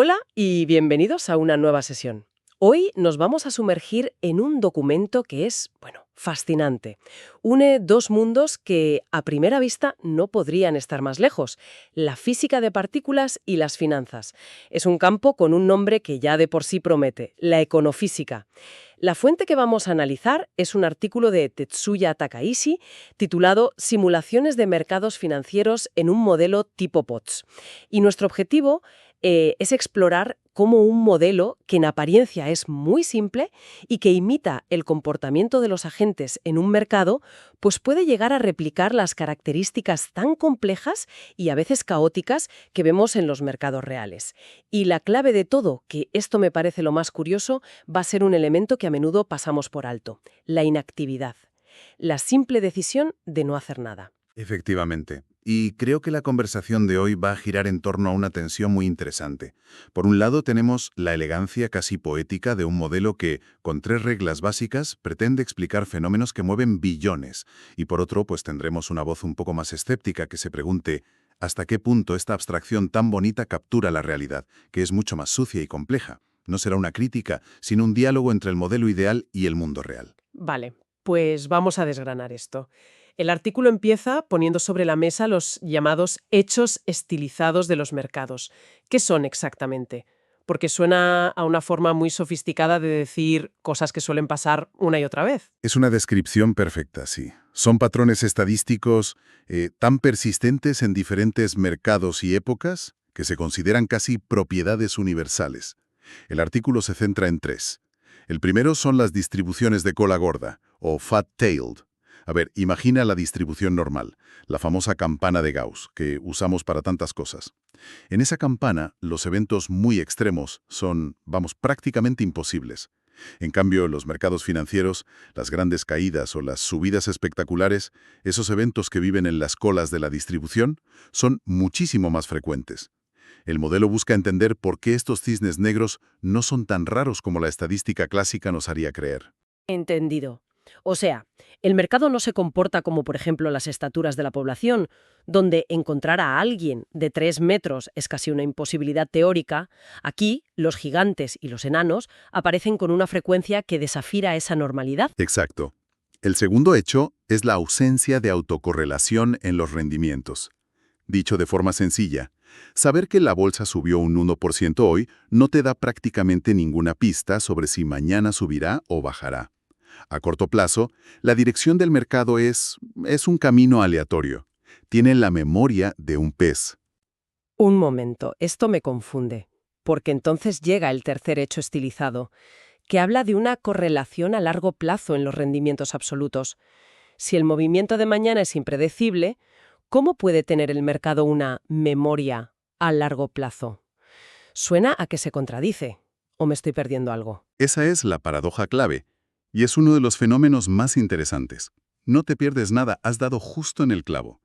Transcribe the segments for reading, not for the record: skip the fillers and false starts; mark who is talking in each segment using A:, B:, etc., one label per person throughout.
A: Hola y bienvenidos a una nueva sesión. Hoy nos vamos a sumergir en un documento que es, bueno, fascinante. Une dos mundos que a primera vista no podrían estar más lejos, la física de partículas y las finanzas. Es un campo con un nombre que ya de por sí promete, la econofísica. La fuente que vamos a analizar es un artículo de Tetsuya Takaishi titulado Simulaciones de mercados financieros en un modelo tipo POTS. Y nuestro objetivo es explorar cómo un modelo que en apariencia es muy simple y que imita el comportamiento de los agentes en un mercado, pues puede llegar a replicar las características tan complejas y a veces caóticas que vemos en los mercados reales. Y la clave de todo, que esto me parece lo más curioso, va a ser un elemento que a menudo pasamos por alto: la inactividad. La simple decisión de no hacer nada.
B: Efectivamente. Y creo que la conversación de hoy va a girar en torno a una tensión muy interesante. Por un lado tenemos la elegancia casi poética de un modelo que, con tres reglas básicas, pretende explicar fenómenos que mueven billones. Y por otro, pues tendremos una voz un poco más escéptica que se pregunte ¿hasta qué punto esta abstracción tan bonita captura la realidad, que es mucho más sucia y compleja? No será una crítica, sino un diálogo entre el modelo ideal y el mundo real.
A: Vale, pues vamos a desgranar esto. El artículo empieza poniendo sobre la mesa los llamados hechos estilizados de los mercados. ¿Qué son exactamente? Porque suena a una forma muy sofisticada de decir cosas que suelen pasar una y otra vez.
B: Es una descripción perfecta, sí. Son patrones estadísticos tan persistentes en diferentes mercados y épocas que se consideran casi propiedades universales. El artículo se centra en tres. El primero son las distribuciones de cola gorda, o fat-tailed. A ver, imagina la distribución normal, la famosa campana de Gauss, que usamos para tantas cosas. En esa campana, los eventos muy extremos son, vamos, prácticamente imposibles. En cambio, en los mercados financieros, las grandes caídas o las subidas espectaculares, esos eventos que viven en las colas de la distribución, son muchísimo más frecuentes. El modelo busca entender por qué estos cisnes negros no son tan raros como la estadística clásica nos haría creer.
A: Entendido. O sea, el mercado no se comporta como, por ejemplo, las estaturas de la población, donde encontrar a alguien de 3 metros es casi una imposibilidad teórica. Aquí, los gigantes y los enanos aparecen con una frecuencia que desafía esa normalidad.
B: Exacto. El segundo hecho es la ausencia de autocorrelación en los rendimientos. Dicho de forma sencilla, saber que la bolsa subió un 1% hoy no te da prácticamente ninguna pista sobre si mañana subirá o bajará. A corto plazo, la dirección del mercado es un camino aleatorio. Tiene la memoria de un pez.
A: Un momento, esto me confunde, porque entonces llega el tercer hecho estilizado, que habla de una correlación a largo plazo en los rendimientos absolutos. Si el movimiento de mañana es impredecible, ¿cómo puede tener el mercado una memoria a largo plazo? Suena a que se contradice. ¿O me estoy perdiendo algo?
B: Esa es la paradoja clave, y es uno de los fenómenos más interesantes. No te pierdes nada, has dado justo en el clavo.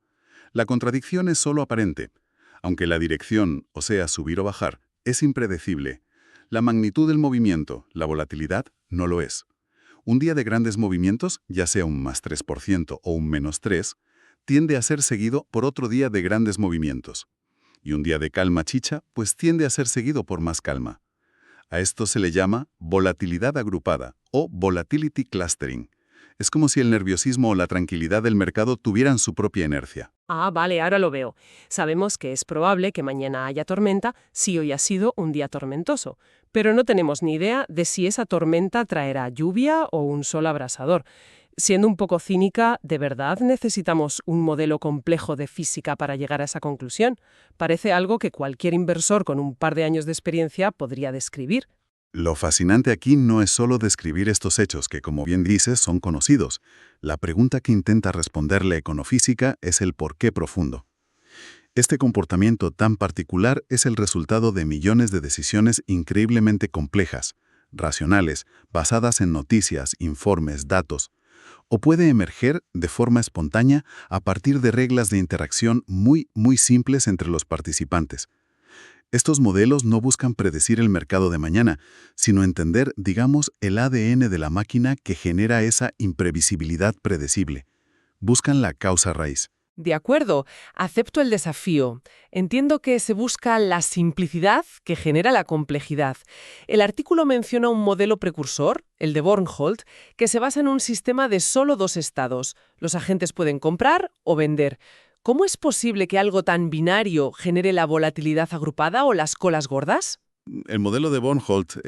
B: La contradicción es solo aparente. Aunque la dirección, o sea, subir o bajar, es impredecible, la magnitud del movimiento, la volatilidad, no lo es. Un día de grandes movimientos, ya sea un más 3% o un menos 3%, tiende a ser seguido por otro día de grandes movimientos. Y un día de calma chicha, pues tiende a ser seguido por más calma. A esto se le llama volatilidad agrupada o volatility clustering. Es como si el nerviosismo o la tranquilidad del mercado tuvieran su propia inercia.
A: Ah, vale, ahora lo veo. Sabemos que es probable que mañana haya tormenta si hoy ha sido un día tormentoso, pero no tenemos ni idea de si esa tormenta traerá lluvia o un sol abrasador. Siendo un poco cínica, ¿de verdad necesitamos un modelo complejo de física para llegar a esa conclusión? Parece algo que cualquier inversor con un par de años de experiencia podría describir.
B: Lo fascinante aquí no es solo describir estos hechos que, como bien dices, son conocidos. La pregunta que intenta responder la econofísica es el por qué profundo. Este comportamiento tan particular es el resultado de millones de decisiones increíblemente complejas, racionales, basadas en noticias, informes, datos, o puede emerger de forma espontánea a partir de reglas de interacción muy simples entre los participantes. Estos modelos no buscan predecir el mercado de mañana, sino entender, digamos, el ADN de la máquina que genera esa imprevisibilidad predecible. Buscan la causa raíz.
C: De acuerdo, acepto el desafío. Entiendo que se busca la simplicidad que genera la complejidad. El artículo menciona un modelo precursor, el de Bornholdt, que se basa en un sistema de solo dos estados. Los agentes pueden comprar o vender. ¿Cómo es posible que algo tan binario genere la volatilidad agrupada o las colas gordas?
B: El modelo de Bornholdt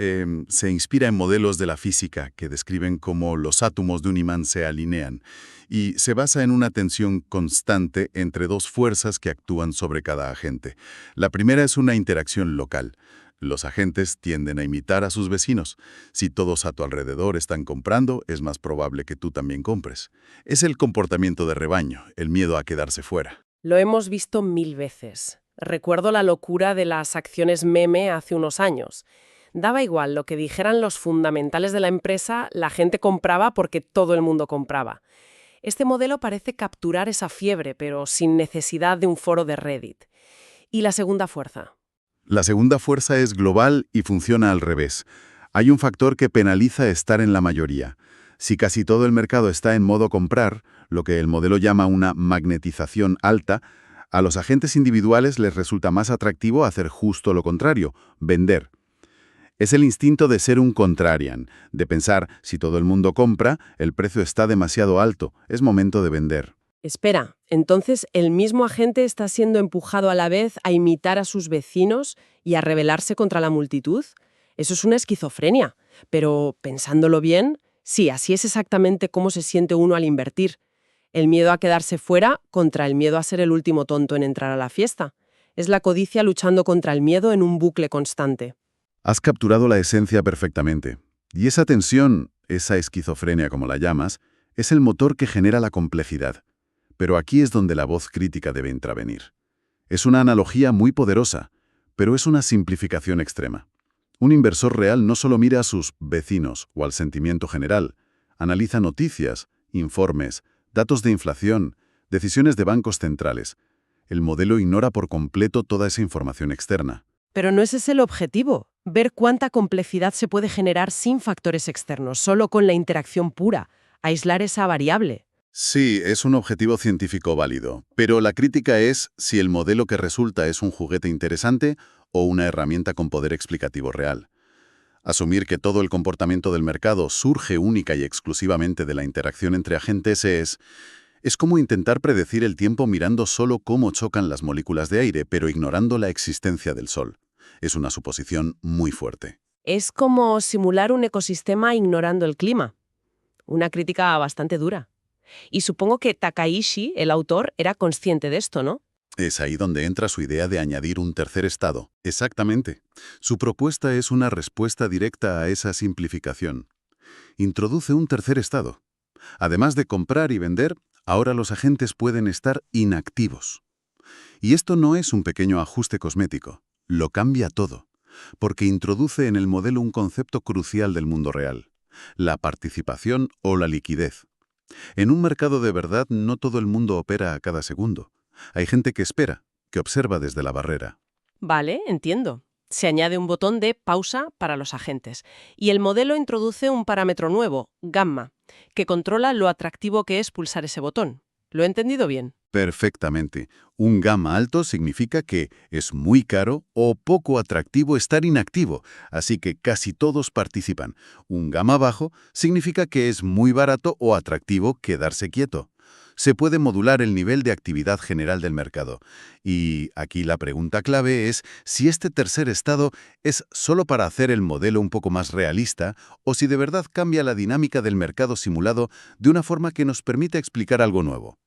B: se inspira en modelos de la física que describen cómo los átomos de un imán se alinean y se basa en una tensión constante entre dos fuerzas que actúan sobre cada agente. La primera es una interacción local. Los agentes tienden a imitar a sus vecinos. Si todos a tu alrededor están comprando, es más probable que tú también compres. Es el comportamiento de rebaño, el miedo a quedarse fuera.
A: Lo hemos visto 1000 veces. Recuerdo la locura de las acciones meme hace unos años. Daba igual lo que dijeran los fundamentales de la empresa, la gente compraba porque todo el mundo compraba. Este modelo parece capturar esa fiebre, pero sin necesidad de un foro de Reddit. ¿Y la segunda fuerza?
B: La segunda fuerza es global y funciona al revés. Hay un factor que penaliza estar en la mayoría. Si casi todo el mercado está en modo comprar, lo que el modelo llama una magnetización alta, a los agentes individuales les resulta más atractivo hacer justo lo contrario, vender. Es el instinto de ser un contrarian, de pensar, si todo el mundo compra, el precio está demasiado alto, es momento de vender.
A: Espera, entonces el mismo agente está siendo empujado a la vez a imitar a sus vecinos y a rebelarse contra la multitud. Eso es una esquizofrenia. Pero, pensándolo bien, sí, así es exactamente cómo se siente uno al invertir. El miedo a quedarse fuera contra el miedo a ser el último tonto en entrar a la fiesta. Es la codicia luchando contra el miedo en un bucle constante.
B: Has capturado la esencia perfectamente. Y esa tensión, esa esquizofrenia como la llamas, es el motor que genera la complejidad. Pero aquí es donde la voz crítica debe intervenir. Es una analogía muy poderosa, pero es una simplificación extrema. Un inversor real no solo mira a sus vecinos o al sentimiento general, analiza noticias, informes, datos de inflación, decisiones de bancos centrales. El modelo ignora por completo toda esa información externa.
A: Pero no ese es el objetivo, ver cuánta complejidad se puede generar sin factores externos, solo con la interacción pura, aislar esa variable.
B: Sí, es un objetivo científico válido, pero la crítica es si el modelo que resulta es un juguete interesante o una herramienta con poder explicativo real. Asumir que todo el comportamiento del mercado surge única y exclusivamente de la interacción entre agentes es como intentar predecir el tiempo mirando solo cómo chocan las moléculas de aire, pero ignorando la existencia del Sol. Es una suposición muy fuerte.
A: Es como simular un ecosistema ignorando el clima. Una crítica bastante dura. Y supongo que Takaishi, el autor, era consciente de esto, ¿no?
B: Es ahí donde entra su idea de añadir un tercer estado. Exactamente. Su propuesta es una respuesta directa a esa simplificación. Introduce un tercer estado. Además de comprar y vender, ahora los agentes pueden estar inactivos. Y esto no es un pequeño ajuste cosmético. Lo cambia todo. Porque introduce en el modelo un concepto crucial del mundo real. La participación o la liquidez. En un mercado de verdad no todo el mundo opera a cada segundo. Hay gente que espera, que observa desde la barrera.
A: Vale, entiendo. Se añade un botón de pausa para los agentes. Y el modelo introduce un parámetro nuevo, gamma, que controla lo atractivo que es pulsar ese botón. ¿Lo he entendido bien?
B: Perfectamente. Un gamma alto significa que es muy caro o poco atractivo estar inactivo, así que casi todos participan. Un gamma bajo significa que es muy barato o atractivo quedarse quieto. Se puede modular el nivel de actividad general del mercado. Y aquí la pregunta clave es si este tercer estado es solo para hacer el modelo un poco más realista o si de verdad cambia la dinámica del mercado simulado de una forma que nos permita explicar algo nuevo.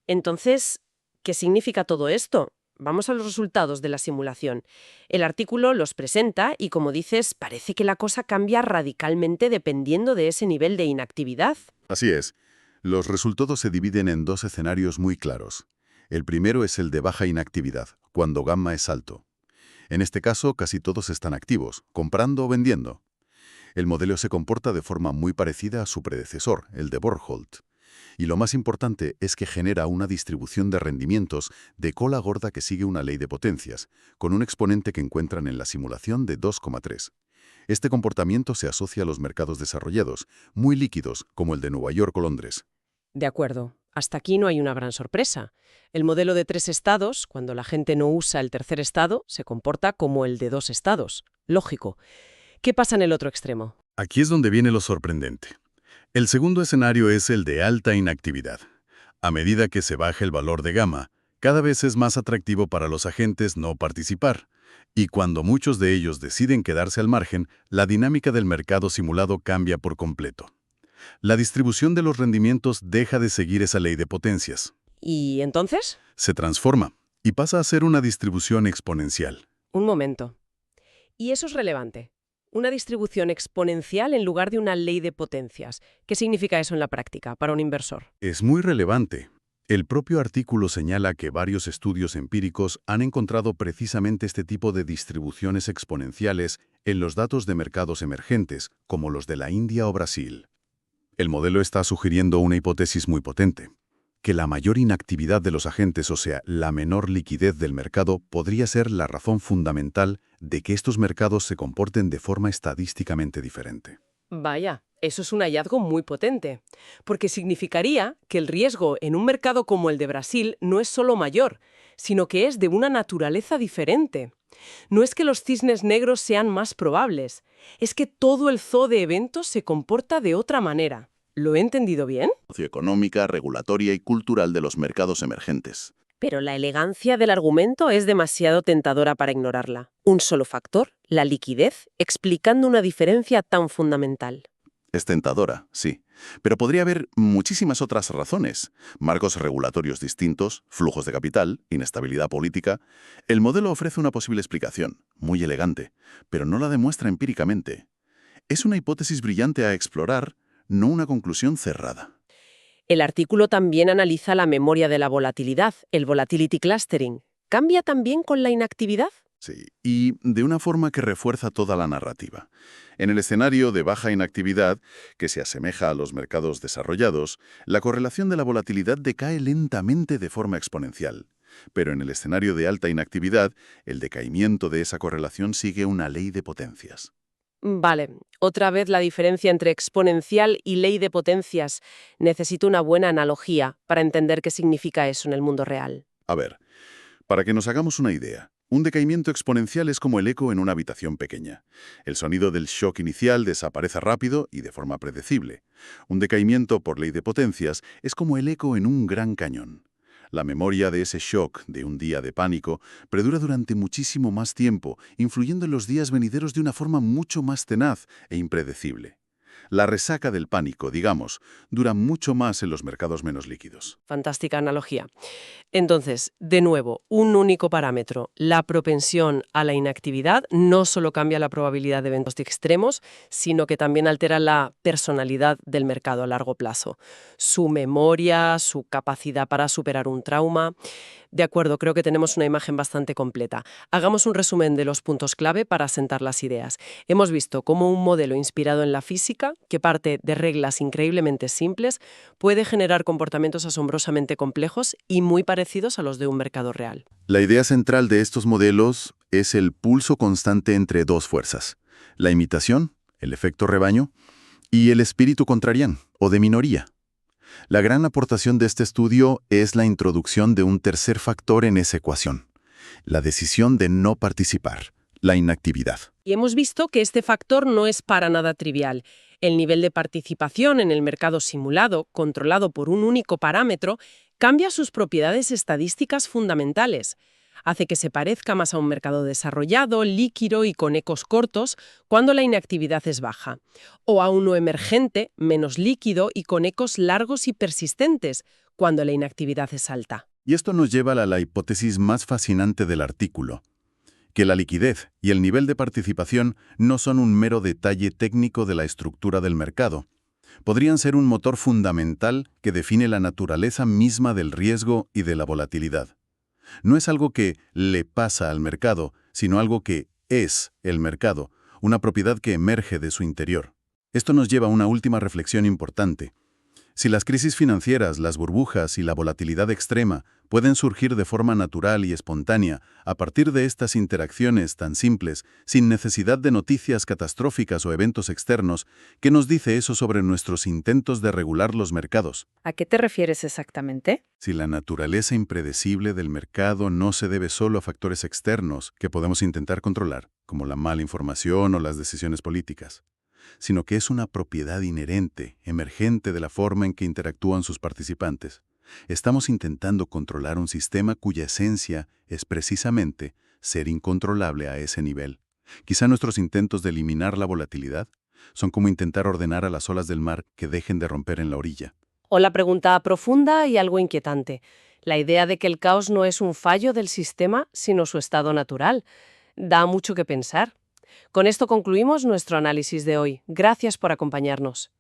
A: Entonces, ¿qué significa todo esto? Vamos a los resultados de la simulación. El artículo los presenta y, como dices, parece que la cosa cambia radicalmente dependiendo de ese nivel de inactividad.
B: Así es. Los resultados se dividen en dos escenarios muy claros. El primero es el de baja inactividad, cuando gamma es alto. En este caso, casi todos están activos, comprando o vendiendo. El modelo se comporta de forma muy parecida a su predecesor, el de Bornholdt. Y lo más importante es que genera una distribución de rendimientos de cola gorda que sigue una ley de potencias, con un exponente que encuentran en la simulación de 2,3. Este comportamiento se asocia a los mercados desarrollados, muy líquidos, como el de Nueva York o Londres.
A: De acuerdo. hasta aquí no hay una gran sorpresa. El modelo de 3 estados, cuando la gente no usa el tercer estado, se comporta como el de 2 estados. Lógico. ¿Qué pasa en el otro extremo?
B: Aquí es donde viene lo sorprendente. El segundo escenario es el de alta inactividad. A medida que se baja el valor de gamma, cada vez es más atractivo para los agentes no participar. Y cuando muchos de ellos deciden quedarse al margen, la dinámica del mercado simulado cambia por completo. La distribución de los rendimientos deja de seguir esa ley de potencias.
A: ¿Y entonces?
B: Se transforma y pasa a ser una distribución exponencial.
A: Un momento. Y eso es relevante. Una distribución exponencial en lugar de una ley de potencias. ¿Qué significa eso en la práctica para un inversor?
B: Es muy relevante. El propio artículo señala que varios estudios empíricos han encontrado precisamente este tipo de distribuciones exponenciales en los datos de mercados emergentes, como los de la India o Brasil. El modelo está sugiriendo una hipótesis muy potente, que la mayor inactividad de los agentes, o sea, la menor liquidez del mercado, podría ser la razón fundamental de que estos mercados se comporten de forma estadísticamente diferente.
A: Vaya, eso es un hallazgo muy potente, porque significaría que el riesgo en un mercado como el de Brasil no es solo mayor, sino que es de una naturaleza diferente. No es que los cisnes negros sean más probables, es que todo el zoo de eventos se comporta de otra manera. ¿Lo he entendido bien?
D: Socioeconómica, regulatoria y cultural de los mercados emergentes.
A: Pero la elegancia del argumento es demasiado tentadora para ignorarla. Un solo factor, la liquidez, explicando una diferencia tan fundamental.
D: Es tentadora, sí, pero podría haber muchísimas otras razones. Marcos regulatorios distintos, flujos de capital, inestabilidad política. El modelo ofrece una posible explicación, muy elegante, pero no la demuestra empíricamente. Es una hipótesis brillante a explorar, no una conclusión cerrada.
A: El artículo también analiza la memoria de la volatilidad, el volatility clustering. ¿Cambia también con la inactividad?
D: Sí, y de una forma que refuerza toda la narrativa. En el escenario de baja inactividad, que se asemeja a los mercados desarrollados, la correlación de la volatilidad decae lentamente de forma exponencial. Pero en el escenario de alta inactividad, el decaimiento de esa correlación sigue una ley de potencias.
A: Vale, otra vez la diferencia entre exponencial y ley de potencias. Necesito una buena analogía para entender qué significa eso en el mundo real.
D: A ver, para que nos hagamos una idea, un decaimiento exponencial es como el eco en una habitación pequeña. El sonido del shock inicial desaparece rápido y de forma predecible. Un decaimiento por ley de potencias es como el eco en un gran cañón. La memoria de ese shock, de un día de pánico, perdura durante muchísimo más tiempo, influyendo en los días venideros de una forma mucho más tenaz e impredecible. La resaca del pánico, digamos, dura mucho más en los mercados menos líquidos.
A: Fantástica analogía. Entonces, de nuevo, un único parámetro, la propensión a la inactividad, no solo cambia la probabilidad de eventos extremos, sino que también altera la personalidad del mercado a largo plazo. Su memoria, su capacidad para superar un trauma. De acuerdo, creo que tenemos una imagen bastante completa. Hagamos un resumen de los puntos clave para asentar las ideas. Hemos visto cómo un modelo inspirado en la física, que parte de reglas increíblemente simples, puede generar comportamientos asombrosamente complejos y muy parecidos a los de un mercado real.
B: La idea central de estos modelos es el pulso constante entre dos fuerzas: la imitación, el efecto rebaño, y el espíritu contrarian, o de minoría. La gran aportación de este estudio es la introducción de un tercer factor en esa ecuación: la decisión de no participar, la inactividad.
A: Y hemos visto que este factor no es para nada trivial. El nivel de participación en el mercado simulado, controlado por un único parámetro, cambia sus propiedades estadísticas fundamentales. Hace que se parezca más a un mercado desarrollado, líquido y con ecos cortos cuando la inactividad es baja, o a uno emergente, menos líquido y con ecos largos y persistentes cuando la inactividad es alta.
B: Y esto nos lleva a la hipótesis más fascinante del artículo: que la liquidez y el nivel de participación no son un mero detalle técnico de la estructura del mercado. Podrían ser un motor fundamental que define la naturaleza misma del riesgo y de la volatilidad. No es algo que le pasa al mercado, sino algo que es el mercado, una propiedad que emerge de su interior. Esto nos lleva a una última reflexión importante. Si las crisis financieras, las burbujas y la volatilidad extrema pueden surgir de forma natural y espontánea a partir de estas interacciones tan simples, sin necesidad de noticias catastróficas o eventos externos. ¿Qué nos dice eso sobre nuestros intentos de regular los mercados?
A: ¿A qué te refieres exactamente?
B: Si la naturaleza impredecible del mercado no se debe solo a factores externos que podemos intentar controlar, como la mala información o las decisiones políticas, sino que es una propiedad inherente, emergente de la forma en que interactúan sus participantes. Estamos intentando controlar un sistema cuya esencia es precisamente ser incontrolable a ese nivel. Quizá nuestros intentos de eliminar la volatilidad son como intentar ordenar a las olas del mar que dejen de romper en la orilla.
A: O la pregunta profunda y algo inquietante. La idea de que el caos no es un fallo del sistema, sino su estado natural. Da mucho que pensar. Con esto concluimos nuestro análisis de hoy. Gracias por acompañarnos.